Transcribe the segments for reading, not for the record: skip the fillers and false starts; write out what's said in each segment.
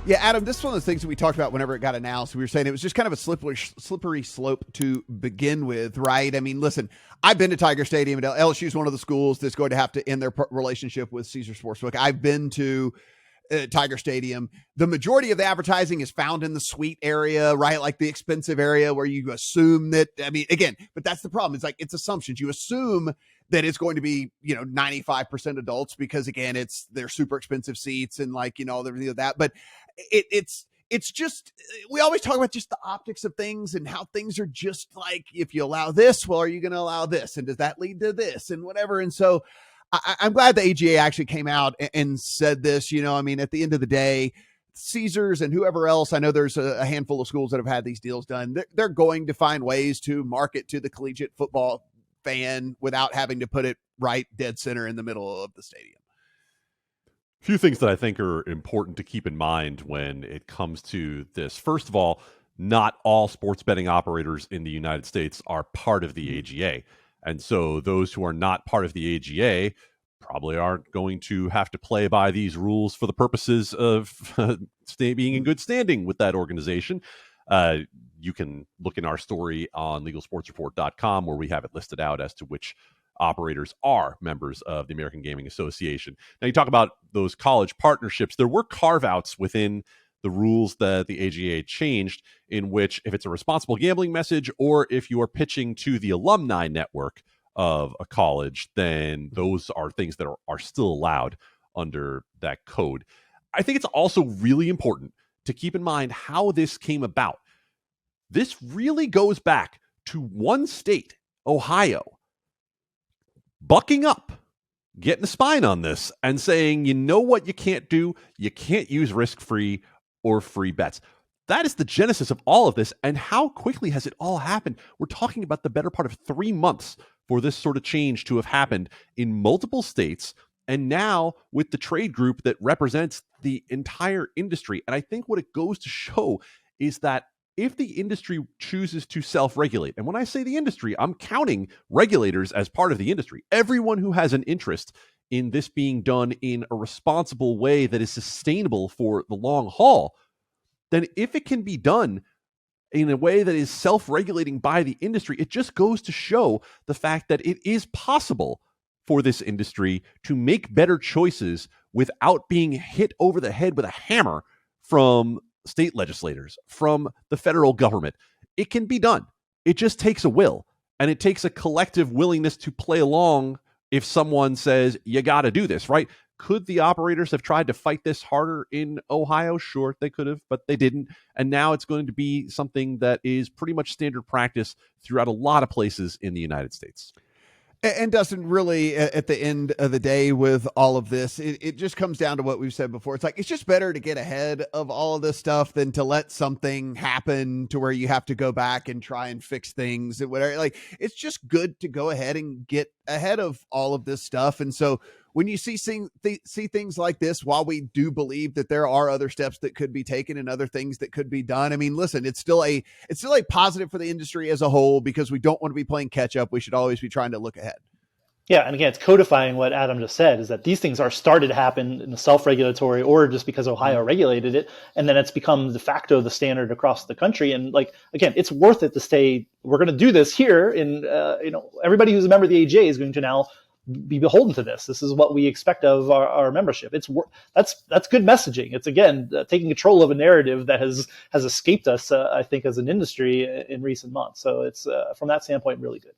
Yeah, Adam, this is one of those things that we talked about whenever it got announced. We were saying it was just kind of a slippery slope to begin with, right? I mean, listen, I've been to Tiger Stadium, and LSU is one of the schools that's going to have to end their relationship with Caesar Sportsbook. I've been to Tiger Stadium. The majority of the advertising is found in the suite area, right? Like the expensive area where you assume that, I mean, again, but that's the problem. It's like, it's assumptions. You assume that it's going to be, 95% adults because again, they're super expensive seats and like, everything of that. But it's just, we always talk about just the optics of things and how things are just like, if you allow this, well, are you going to allow this? And does that lead to this and whatever? And so I'm glad the AGA actually came out and said this. I mean, at the end of the day, Caesars and whoever else, I know there's a handful of schools that have had these deals done. They're going to find ways to market to the collegiate football fan without having to put it right dead center in the middle of the stadium. A few things that I think are important to keep in mind when it comes to this. First of all, not all sports betting operators in the United States are part of the AGA. And so those who are not part of the AGA probably aren't going to have to play by these rules for the purposes of being in good standing with that organization. You can look in our story on legalsportsreport.com where we have it listed out as to which operators are members of the American Gaming Association. Now, you talk about those college partnerships. There were carve-outs within the rules that the AGA changed, in which if it's a responsible gambling message or if you are pitching to the alumni network of a college, then those are things that are still allowed under that code. I think it's also really important to keep in mind how this came about. This really goes back to one state, Ohio, bucking up, getting a spine on this and saying, you know what you can't do? You can't use risk-free or free bets. That is the genesis of all of this. And how quickly has it all happened? We're talking about the better part of 3 months for this sort of change to have happened in multiple states. And now with the trade group that represents the entire industry. And I think what it goes to show is that if the industry chooses to self-regulate, and when I say the industry, I'm counting regulators as part of the industry, everyone who has an interest in this being done in a responsible way that is sustainable for the long haul, then if it can be done in a way that is self-regulating by the industry, it just goes to show the fact that it is possible for this industry to make better choices without being hit over the head with a hammer from state legislators, from the federal government. It can be done. It just takes a will, and it takes a collective willingness to play along if someone says, you got to do this, right? Could the operators have tried to fight this harder in Ohio? Sure, they could have, but they didn't. And now it's going to be something that is pretty much standard practice throughout a lot of places in the United States. And Dustin, really, at the end of the day with all of this, it just comes down to what we've said before. It's like, it's just better to get ahead of all of this stuff than to let something happen to where you have to go back and try and fix things and whatever. Like, it's just good to go ahead and get ahead of all of this stuff. And so when you see things like this, while we do believe that there are other steps that could be taken and other things that could be done, I mean, listen, it's still a positive for the industry as a whole, because we don't want to be playing catch up. We should always be trying to look ahead. Yeah, and again, it's codifying what Adam just said, is that these things are started to happen in a self-regulatory order just because Ohio regulated it, and then it's become de facto the standard across the country. And like, again, it's worth it to say, we're going to do this here, and everybody who's a member of the AGA is going to now be beholden to this. This is what we expect of our membership. That's good messaging. It's, again, taking control of a narrative that has escaped us, I think, as an industry in recent months. So it's from that standpoint really good.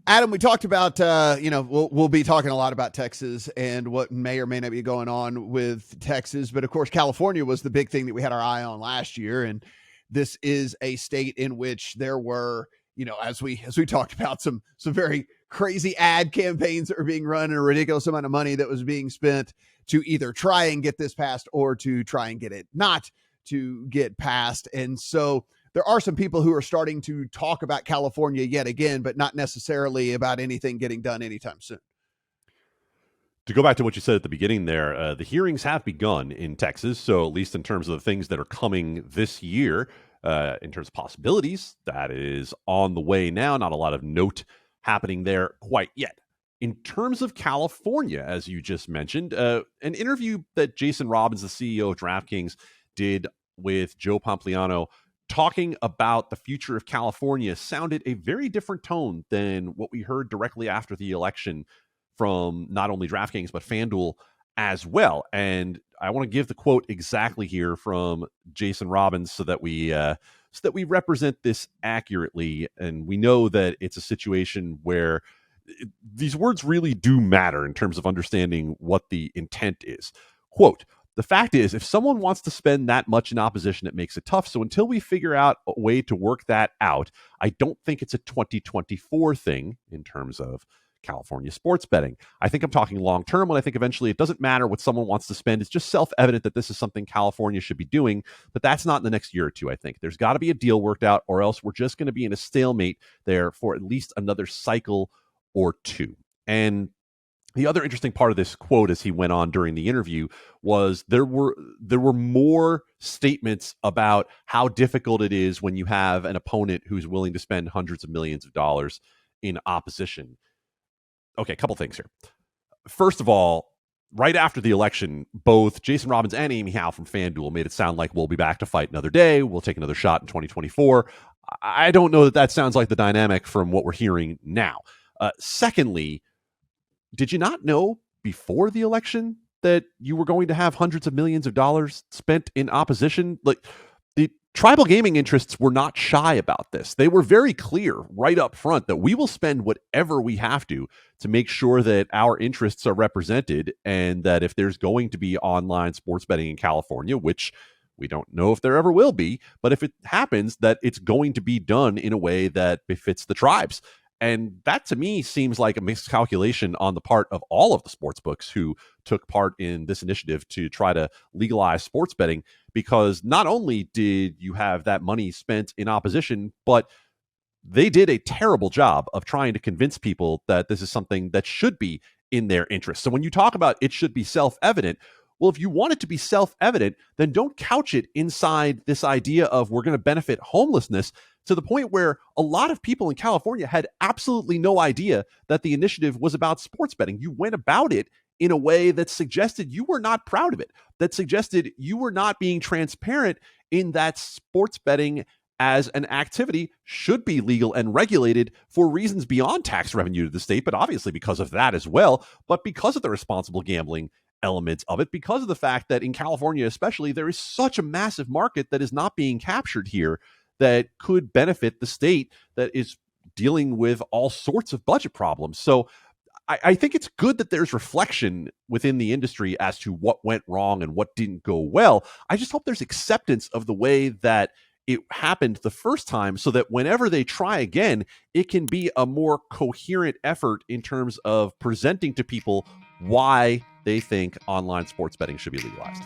Adam, we talked about, we'll be talking a lot about Texas and what may or may not be going on with Texas. But of course, California was the big thing that we had our eye on last year. And this is a state in which there were, as we talked about, some very crazy ad campaigns that were being run and a ridiculous amount of money that was being spent to either try and get this passed or to try and get it not to get passed. And so there are some people who are starting to talk about California yet again, but not necessarily about anything getting done anytime soon. To go back to what you said at the beginning there, the hearings have begun in Texas. So at least in terms of the things that are coming this year, in terms of possibilities, that is on the way now. Not a lot of note happening there quite yet. In terms of California, as you just mentioned, an interview that Jason Robbins, the CEO of DraftKings, did with Joe Pompliano talking about the future of California sounded a very different tone than what we heard directly after the election from not only DraftKings, but FanDuel as well. And I want to give the quote exactly here from Jason Robbins so that we represent this accurately. And we know that it's a situation where these words really do matter in terms of understanding what the intent is. Quote, "The fact is, if someone wants to spend that much in opposition, it makes it tough. So until we figure out a way to work that out, I don't think it's a 2024 thing in terms of California sports betting. I think I'm talking long term when I think eventually it doesn't matter what someone wants to spend. It's just self-evident that this is something California should be doing, but that's not in the next year or two, I think. There's got to be a deal worked out, or else we're just going to be in a stalemate there for at least another cycle or two." And the other interesting part of this quote as he went on during the interview was there were more statements about how difficult it is when you have an opponent who's willing to spend hundreds of millions of dollars in opposition. Okay, a couple things here. First of all, right after the election, both Jason Robbins and Amy Howe from FanDuel made it sound like we'll be back to fight another day. We'll take another shot in 2024. I don't know that sounds like the dynamic from what we're hearing now. Secondly, did you not know before the election that you were going to have hundreds of millions of dollars spent in opposition? Like, the tribal gaming interests were not shy about this. They were very clear right up front that we will spend whatever we have to make sure that our interests are represented, and that if there's going to be online sports betting in California, which we don't know if there ever will be, but if it happens, that it's going to be done in a way that befits the tribes. And that, to me, seems like a miscalculation on the part of all of the sports books who took part in this initiative to try to legalize sports betting, because not only did you have that money spent in opposition, but they did a terrible job of trying to convince people that this is something that should be in their interest. So when you talk about it should be self-evident, well, if you want it to be self-evident, then don't couch it inside this idea of we're going to benefit homelessness, to the point where a lot of people in California had absolutely no idea that the initiative was about sports betting. You went about it in a way that suggested you were not proud of it, that suggested you were not being transparent in that sports betting as an activity should be legal and regulated for reasons beyond tax revenue to the state, but obviously because of that as well, but because of the responsible gambling elements of it, because of the fact that in California especially, there is such a massive market that is not being captured here that could benefit the state that is dealing with all sorts of budget problems. So I think it's good that there's reflection within the industry as to what went wrong and what didn't go well. I just hope there's acceptance of the way that it happened the first time, so that whenever they try again, it can be a more coherent effort in terms of presenting to people why they think online sports betting should be legalized.